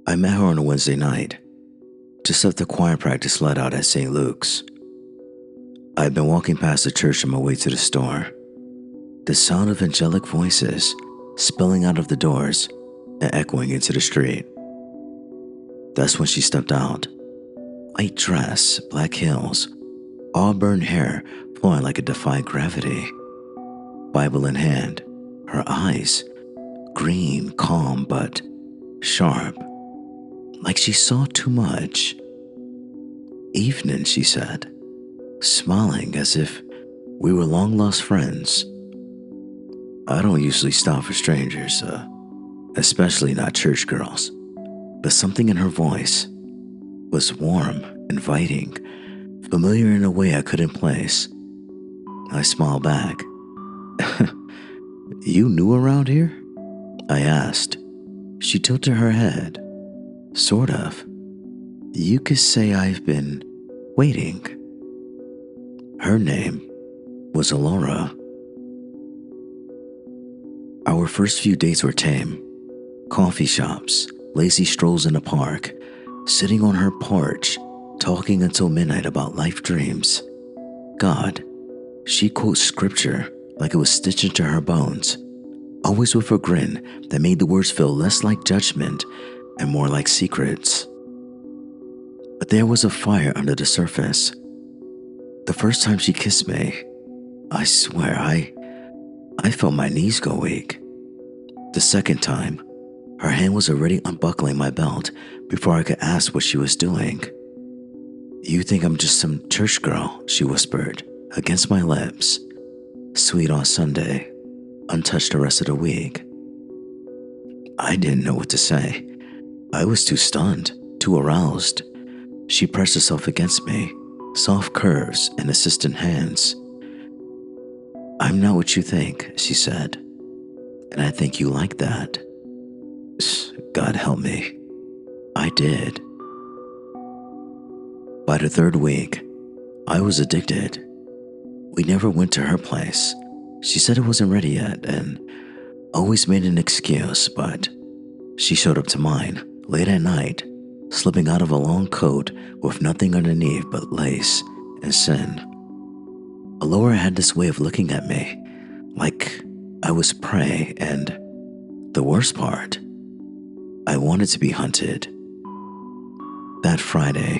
I met her on a Wednesday night, just after choir practice let out at St. Luke's. I had been walking past the church on my way to the store. The sound of angelic voices spilling out of the doors and echoing into the street. That's when she stepped out. White dress, black heels, auburn hair flowing like it defied gravity. Bible in hand, her eyes green, calm, but sharp, like she saw too much. "Evening," she said, smiling as if we were long-lost friends. I don't usually stop for strangers, especially not church girls, but something in her voice was warm, inviting, familiar in a way I couldn't place. I smiled back. "You new around here?" I asked. She tilted her head. "Sort of. You could say I've been waiting." Her name was Alora. Our first few dates were tame. Coffee shops, lazy strolls in the park, sitting on her porch, talking until midnight about life dreams. God, she quotes scripture like it was stitched into her bones, always with a grin that made the words feel less like judgment and more like secrets. But there was a fire under the surface. The first time she kissed me, I swear I felt my knees go weak. The second time, her hand was already unbuckling my belt before I could ask what she was doing. "You think I'm just some church girl," she whispered, against my lips. Sweet on Sunday, untouched the rest of the week. I didn't know what to say. I was too stunned, too aroused. She pressed herself against me, soft curves and assistant hands. "I'm not what you think," she said, "and I think you like that." God help me. I did. By the third week, I was addicted. We never went to her place. She said it wasn't ready yet and always made an excuse, but she showed up to mine late at night, slipping out of a long coat with nothing underneath but lace and sin. Alora had this way of looking at me like I was prey, and the worst part, I wanted to be hunted. That Friday,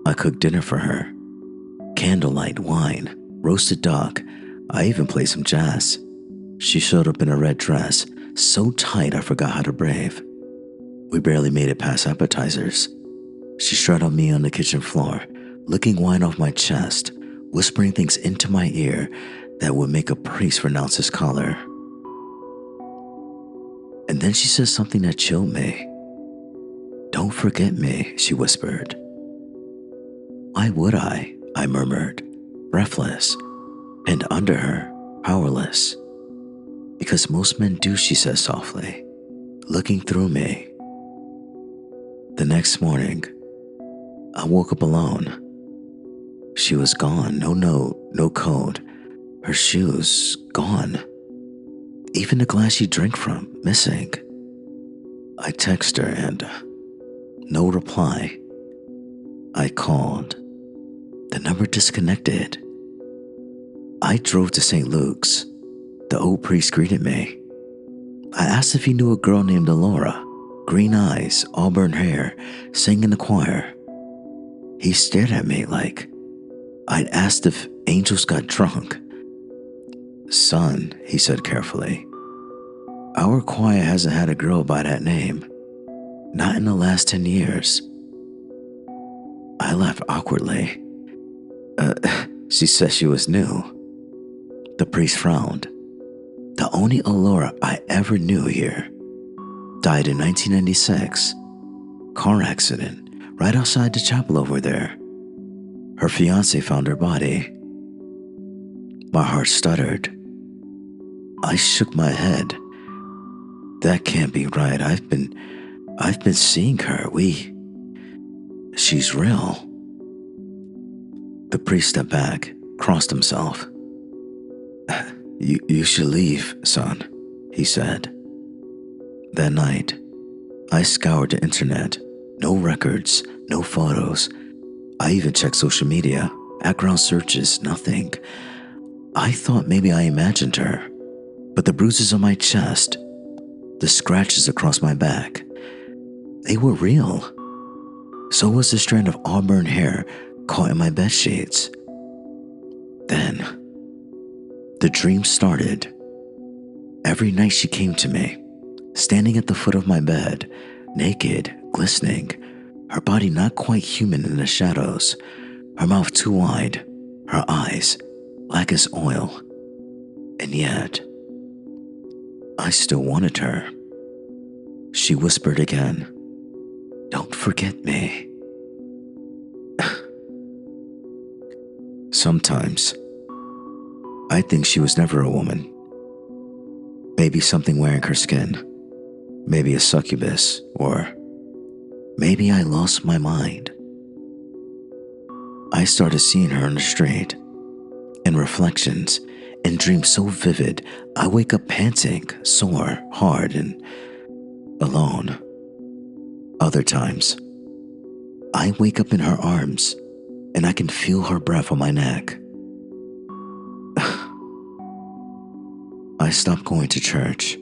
I cooked dinner for her. Candlelight, wine, roasted duck. I even played some jazz. She showed up in a red dress, so tight I forgot how to breathe. We barely made it past appetizers. She straddled me on the kitchen floor, licking wine off my chest, whispering things into my ear that would make a priest renounce his collar. And then she said something that chilled me. "Don't forget me," she whispered. "Why would I?" I murmured, breathless, and under her, powerless. "Because most men do," she said softly, looking through me. The next morning, I woke up alone. She was gone, no note, no code. Her shoes, gone. Even the glass she drank from, missing. I texted her and no reply. I called. The number disconnected. I drove to St. Luke's. The old priest greeted me. I asked if he knew a girl named Alora, green eyes, auburn hair, sang in the choir. He stared at me like I'd asked if angels got drunk. "Son," he said carefully, "our choir hasn't had a girl by that name. Not in the last 10 years. I laughed awkwardly. She said she was new. The priest frowned. The only Alora I ever knew here died in 1996. Car accident right outside the chapel over there. Her fiancé found her body. My heart stuttered. I shook my head. That can't be right. I've been seeing her. She's real. The priest stepped back, crossed himself. You should leave, son, he said. That night, I scoured the internet. No records, no photos. I even checked social media, background searches, nothing. I thought maybe I imagined her, but the bruises on my chest, the scratches across my back, they were real. So was the strand of auburn hair caught in my bed sheets. Then, the dream started. Every night she came to me, standing at the foot of my bed, naked, glistening, her body not quite human in the shadows, her mouth too wide, her eyes black as oil. And yet, I still wanted her. She whispered again, "Don't forget me." Sometimes, I think she was never a woman. Maybe something wearing her skin. Maybe a succubus, or maybe I lost my mind. I started seeing her on the street, in reflections, in dreams so vivid, I wake up panting, sore, hard, and alone. Other times, I wake up in her arms, and I can feel her breath on my neck. I stopped going to church.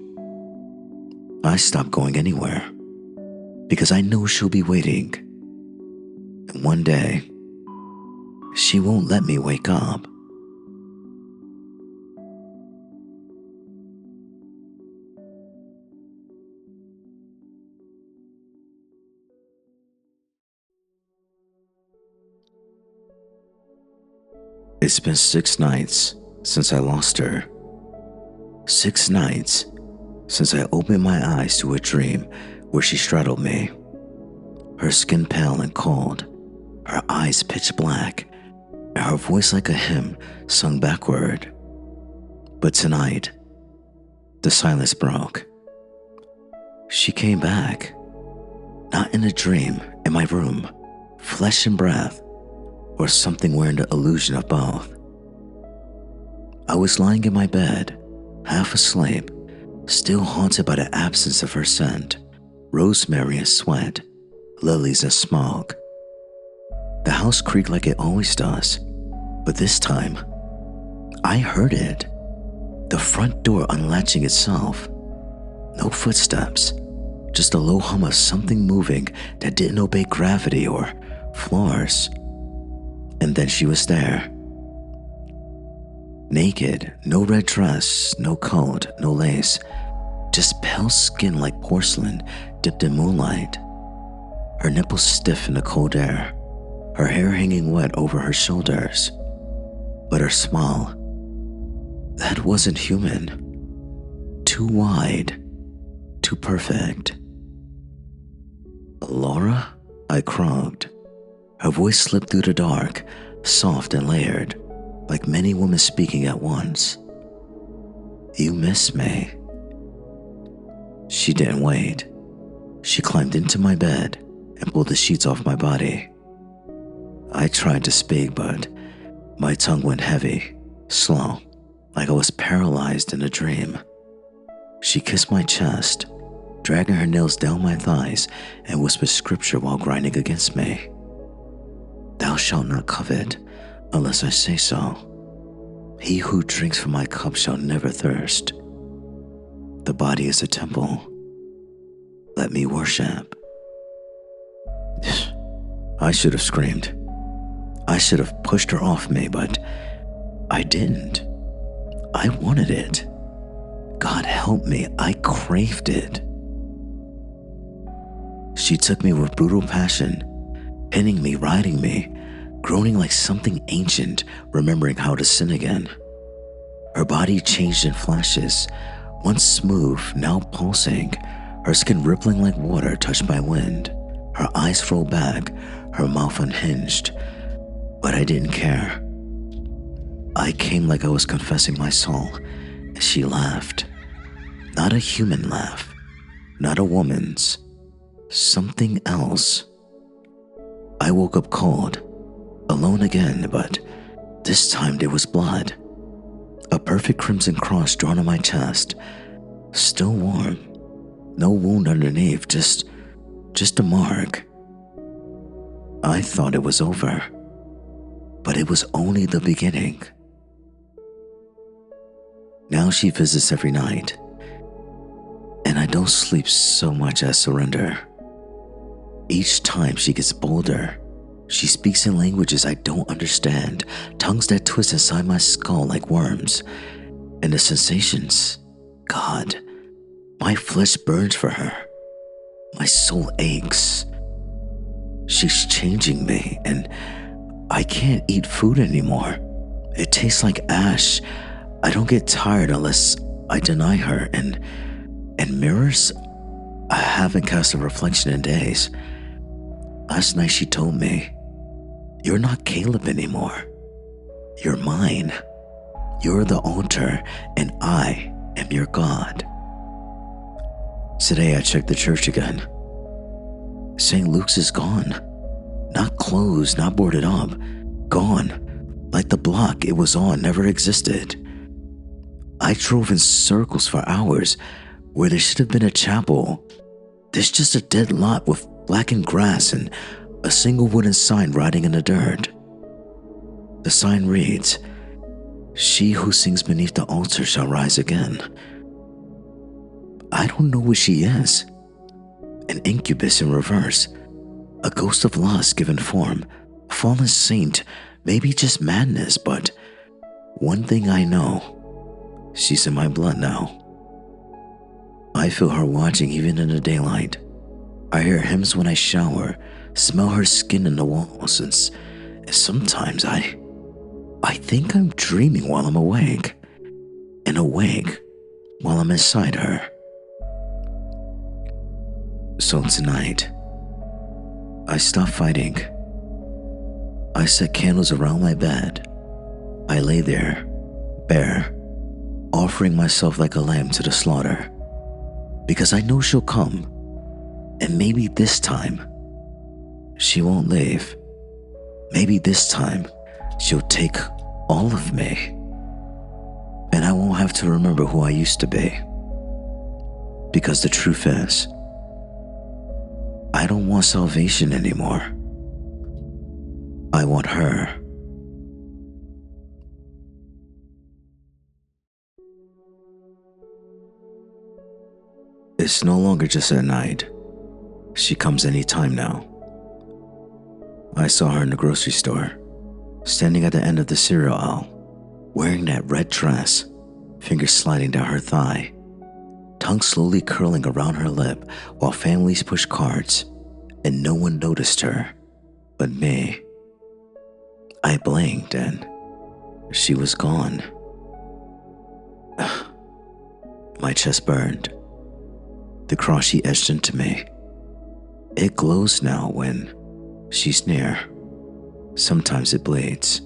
I stopped going anywhere, because I know she'll be waiting. And one day, she won't let me wake up. It's been 6 nights since I lost her. 6 nights since I opened my eyes to a dream where she straddled me. Her skin pale and cold, her eyes pitch black, and her voice like a hymn sung backward. But tonight, the silence broke. She came back, not in a dream, in my room, flesh and breath, or something wearing the illusion of both. I was lying in my bed, half asleep, still haunted by the absence of her scent, rosemary and sweat, lilies and smoke. The house creaked like it always does, but this time, I heard it. The front door unlatching itself. No footsteps, just a low hum of something moving that didn't obey gravity or floors. And then she was there. Naked, no red dress, no coat, no lace, just pale skin like porcelain dipped in moonlight. Her nipples stiff in the cold air, her hair hanging wet over her shoulders. But her smile, that wasn't human. Too wide, too perfect. "Laura?" I croaked. Her voice slipped through the dark, soft and layered, like many women speaking at once. "You miss me." She didn't wait. She climbed into my bed and pulled the sheets off my body. I tried to speak, but my tongue went heavy, slow, like I was paralyzed in a dream. She kissed my chest, dragging her nails down my thighs, and whispered scripture while grinding against me. "Thou shalt not covet, unless I say so. He who drinks from my cup shall never thirst. The body is a temple. Let me worship." I should have screamed. I should have pushed her off me, but I didn't. I wanted it. God help me, I craved it. She took me with brutal passion, pinning me, riding me, groaning like something ancient, remembering how to sin again. Her body changed in flashes, once smooth, now pulsing, her skin rippling like water touched by wind, her eyes rolled back, her mouth unhinged. But I didn't care. I came like I was confessing my soul, and she laughed. Not a human laugh, not a woman's, something else. I woke up cold, alone again, but this time there was blood. A perfect crimson cross drawn on my chest, still warm, no wound underneath, just just a mark. I thought it was over, but it was only the beginning. Now she visits every night, and I don't sleep so much as surrender. Each time she gets bolder, she speaks in languages I don't understand, tongues that twist inside my skull like worms, and the sensations, God, my flesh burns for her. My soul aches. She's changing me, and I can't eat food anymore. It tastes like ash. I don't get tired unless I deny her, and mirrors? I haven't cast a reflection in days. Last night she told me, "You're not Caleb anymore. You're mine. You're the altar, and I am your God." Today I checked the church again. St. Luke's is gone. Not closed, not boarded up. Gone. Like the block it was on never existed. I drove in circles for hours where there should have been a chapel. There's just a dead lot with blackened grass and a single wooden sign rotting in the dirt. The sign reads, "She who sings beneath the altar shall rise again." I don't know what she is. An incubus in reverse. A ghost of lust given form. A fallen saint. Maybe just madness, but one thing I know. She's in my blood now. I feel her watching even in the daylight. I hear hymns when I shower, smell her skin in the walls, and sometimes I think I'm dreaming while I'm awake, and awake while I'm inside her. So tonight, I stop fighting. I set candles around my bed. I lay there, bare, offering myself like a lamb to the slaughter, because I know she'll come, and maybe this time, she won't leave. Maybe this time, she'll take all of me, and I won't have to remember who I used to be. Because the truth is, I don't want salvation anymore. I want her. It's no longer just at night. She comes anytime now. I saw her in the grocery store, standing at the end of the cereal aisle, wearing that red dress, fingers sliding down her thigh, tongue slowly curling around her lip while families pushed carts, and no one noticed her but me. I blinked and she was gone. My chest burned. The cross she etched into me. It glows now when she's near. Sometimes it bleeds.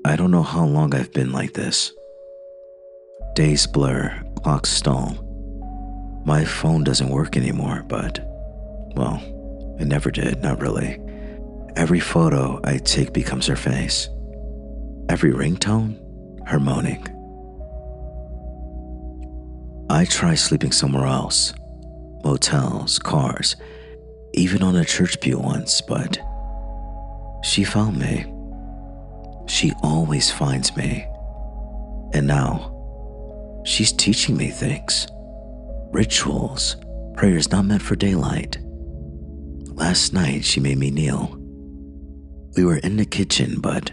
I don't know how long I've been like this. Days blur, clocks stall. My phone doesn't work anymore, but, well, it never did, not really. Every photo I take becomes her face. Every ringtone, her moaning. I try sleeping somewhere else. Motels, cars, even on a church pew once, but she found me. She always finds me. And now, she's teaching me things. Rituals, prayers not meant for daylight. Last night, she made me kneel. We were in the kitchen, but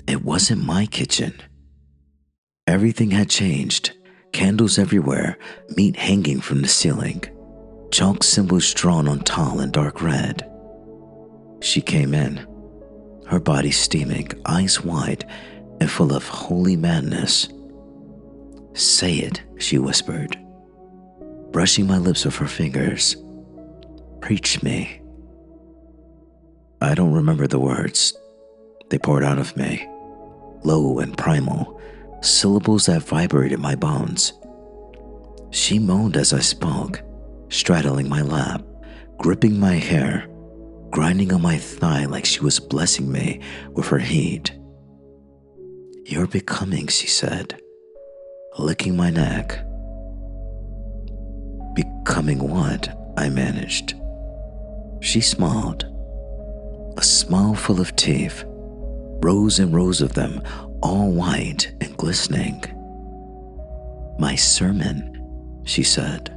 it wasn't my kitchen. Everything had changed. Candles everywhere, meat hanging from the ceiling, chalk symbols drawn on tile in dark red. She came in, her body steaming, eyes wide, and full of holy madness. "Say it," she whispered, brushing my lips with her fingers. "Preach me." I don't remember the words. They poured out of me, low and primal, syllables that vibrated my bones. She moaned as I spoke, straddling my lap, gripping my hair, grinding on my thigh like she was blessing me with her heat. "You're becoming," she said, licking my neck. "Becoming what?" I managed. She smiled, a smile full of teeth, rows and rows of them, all white and glistening. My sermon, she said.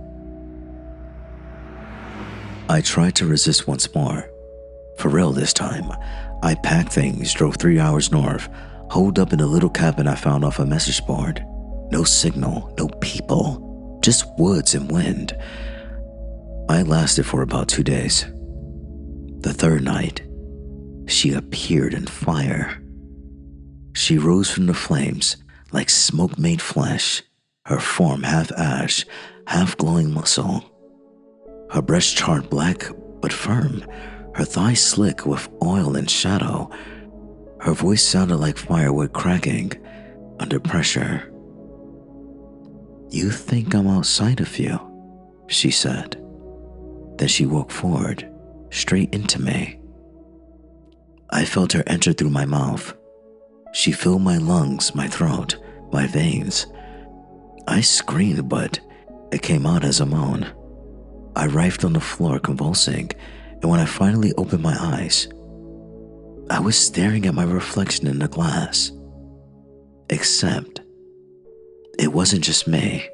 I tried to resist once more. For real this time. I packed things, drove 3 hours north, holed up in a little cabin I found off a message board. No signal, no people, just woods and wind. I lasted for about 2 days. The third night, she appeared in fire. She rose from the flames like smoke-made flesh, her form half ash, half glowing muscle. Her breast charred black but firm, her thighs slick with oil and shadow. Her voice sounded like firewood cracking under pressure. You think I'm outside of you, she said. Then she walked forward, straight into me. I felt her enter through my mouth. She filled my lungs, my throat, my veins. I screamed, but it came out as a moan. I writhed on the floor, convulsing, and when I finally opened my eyes, I was staring at my reflection in the glass. Except, it wasn't just me.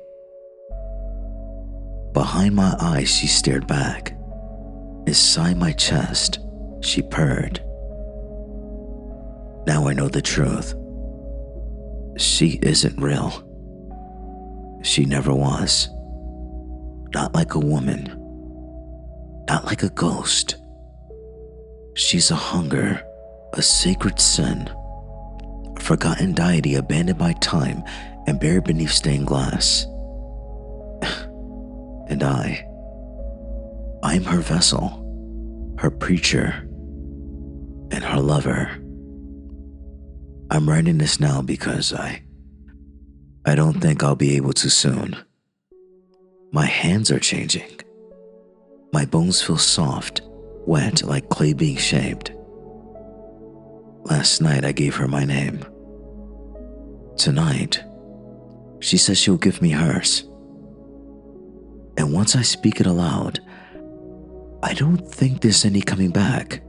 Behind my eyes, she stared back. Inside my chest, she purred. Now I know the truth. She isn't real. She never was. Not like a woman. Not like a ghost. She's a hunger, a sacred sin, a forgotten deity abandoned by time and buried beneath stained glass. And I'm her vessel, her preacher, and her lover. I'm writing this now because I don't think I'll be able to soon. My hands are changing. My bones feel soft, wet like clay being shaped. Last night I gave her my name. Tonight, she says she'll give me hers. And once I speak it aloud, I don't think there's any coming back.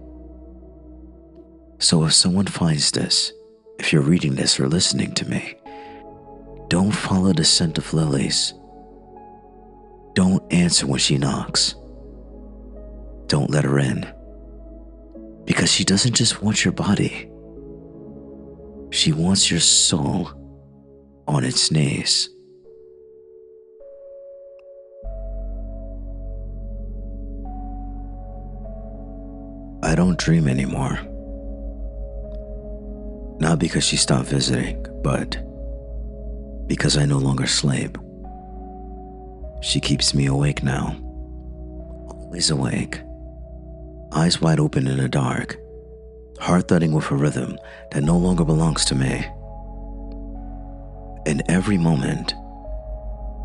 So if someone finds this, if you're reading this or listening to me, don't follow the scent of lilies. Don't answer when she knocks. Don't let her in. Because she doesn't just want your body. She wants your soul on its knees. I don't dream anymore. Not because she stopped visiting, but because I no longer sleep. She keeps me awake now. Always awake. Eyes wide open in the dark. Heart thudding with a rhythm that no longer belongs to me. In every moment,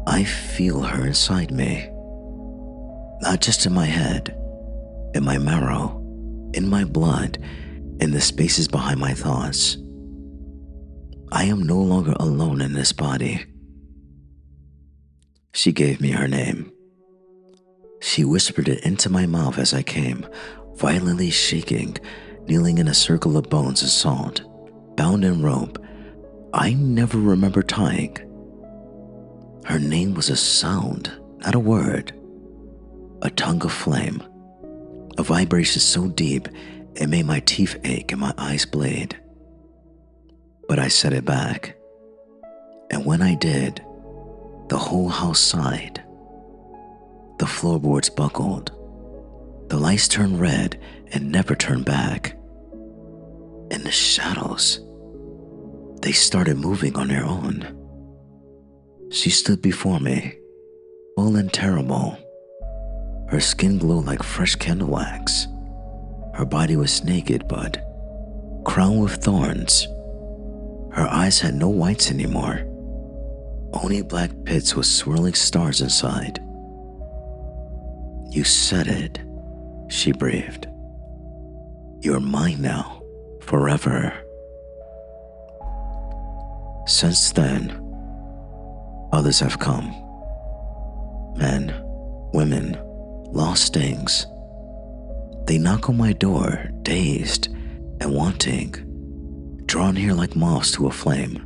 I feel her inside me. Not just in my head, in my marrow, in my blood, in the spaces behind my thoughts. I am no longer alone in this body. She gave me her name. She whispered it into my mouth as I came, violently shaking, kneeling in a circle of bones and salt, bound in rope I never remember tying. Her name was a sound, not a word. A tongue of flame, a vibration so deep it made my teeth ache and my eyes bleed. But I said it back, and when I did, the whole house sighed. The floorboards buckled. The lights turned red and never turned back. And the shadows, they started moving on their own. She stood before me, full and terrible. Her skin glowed like fresh candle wax. Her body was naked but crowned with thorns. Her eyes had no whites anymore, only black pits with swirling stars inside. You said it, she breathed. You're mine now, forever. Since then, others have come. Men, women, lost things. They knock on my door, dazed and wanting, drawn here like moths to a flame.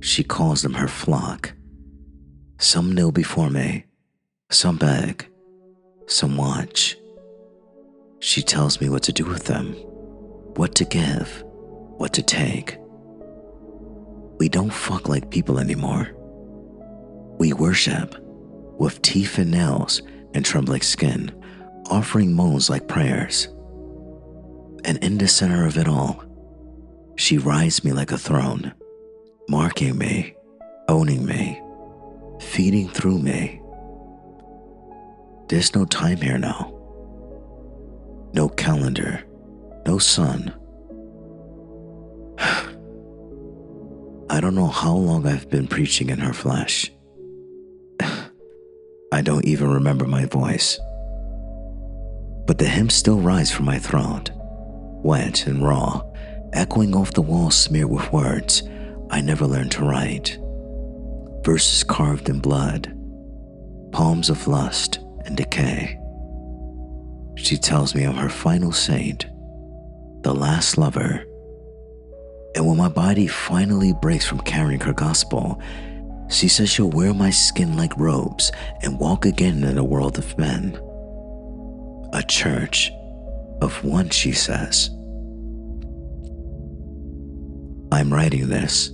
She calls them her flock. Some kneel before me, some beg, some watch. She tells me what to do with them, what to give, what to take. We don't fuck like people anymore. We worship with teeth and nails and trembling skin, offering moans like prayers. And in the center of it all, she rides me like a throne, marking me, owning me, feeding through me. There's no time here now. No calendar, no sun. I don't know how long I've been preaching in her flesh. I don't even remember my voice. But the hymn still rises from my throat, wet and raw, echoing off the walls smeared with words I never learned to write. Verses carved in blood, poems of lust and decay. She tells me I'm her final saint, the last lover. And when my body finally breaks from carrying her gospel, she says she'll wear my skin like robes and walk again in a world of men. A church of one, she says. I'm writing this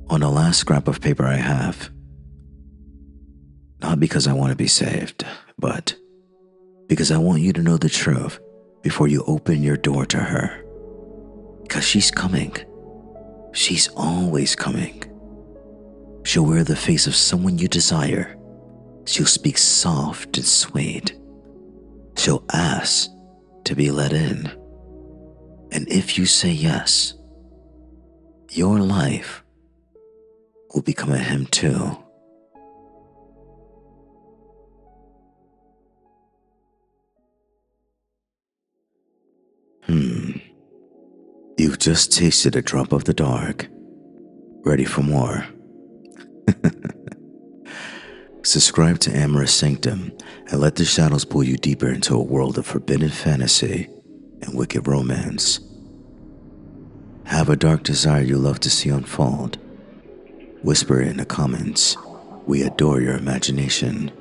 on the last scrap of paper I have. Not because I want to be saved, but because I want you to know the truth before you open your door to her. Because she's coming. She's always coming. She'll wear the face of someone you desire. She'll speak soft and sweet. She'll ask to be let in. And if you say yes, your life will become a hymn too. You've just tasted a drop of the dark. Ready for more? Subscribe to Amorous Sanctum and let the shadows pull you deeper into a world of forbidden fantasy and wicked romance. Have a dark desire you love to see unfold? Whisper it in the comments. We adore your imagination.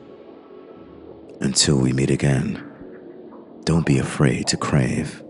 Until we meet again, don't be afraid to crave.